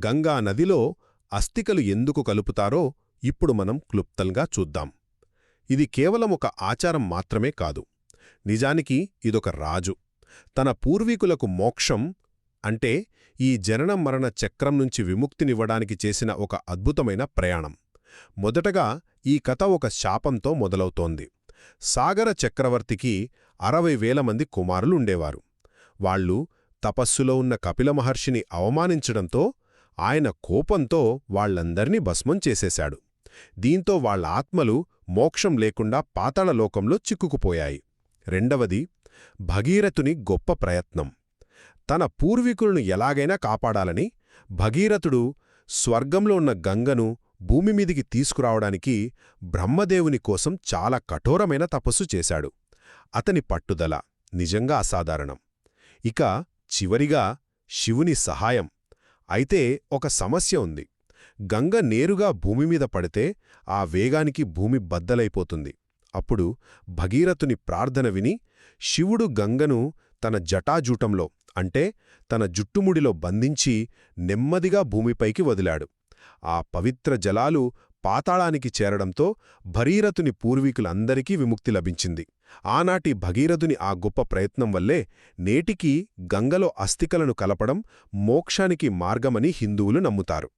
గంగా నదిలో అస్థికలు ఎందుకు కలుపుతారో ఇప్పుడు మనం క్లుప్తంగా చూద్దాం. ఇది కేవలం ఒక ఆచారం మాత్రమే కాదు. నిజానికి ఇదొక రాజు తన పూర్వీకులకు మోక్షం అంటే ఈ జనన మరణ చక్రం నుంచి విముక్తినివ్వడానికి చేసిన ఒక అద్భుతమైన ప్రయాణం. మొదటగా ఈ కథ ఒక శాపంతో మొదలవుతోంది. సాగర చక్రవర్తికి 60,000 మంది కుమారులుండేవారు. వాళ్లు తపస్సులో ఉన్న కపిల మహర్షిని అవమానించడంతో ఆయన కోపంతో వాళ్లందర్నీ భస్మం చేసేశాడు. దీంతో వాళ్ల ఆత్మలు మోక్షం లేకుండా పాతాళలోకంలో చిక్కుకుపోయాయి. రెండవది భగీరథుని గొప్ప ప్రయత్నం. తన పూర్వీకులను ఎలాగైనా కాపాడాలని భగీరథుడు స్వర్గంలో ఉన్న గంగను భూమిమీదికి తీసుకురావడానికి బ్రహ్మదేవుని కోసం చాలా కఠోరమైన తపస్సు చేశాడు. అతని పట్టుదల నిజంగా అసాధారణం. ఇక చివరిగా శివుని సహాయం. అయితే ఒక సమస్య ఉంది. గంగ నేరుగా భూమిమీద పడితే ఆ వేగానికి భూమి బద్దలైపోతుంది. అప్పుడు భగీరథుని ప్రార్థన విని శివుడు గంగను తన జటాజూటంలో అంటే తన జుట్టుముడిలో బంధించి నెమ్మదిగా భూమిపైకి వదిలాడు. ఆ పవిత్ర జలాలు పాతాళానికి చేరడంతో భగీరథుని పూర్వీకులందరికీ విముక్తి లభించింది. ఆనాటి భగీరథుని ఆ గొప్ప ప్రయత్నం వల్లే నేటికీ గంగలో అస్థికలను కలపడం మోక్షానికి మార్గమని హిందువులు నమ్ముతారు.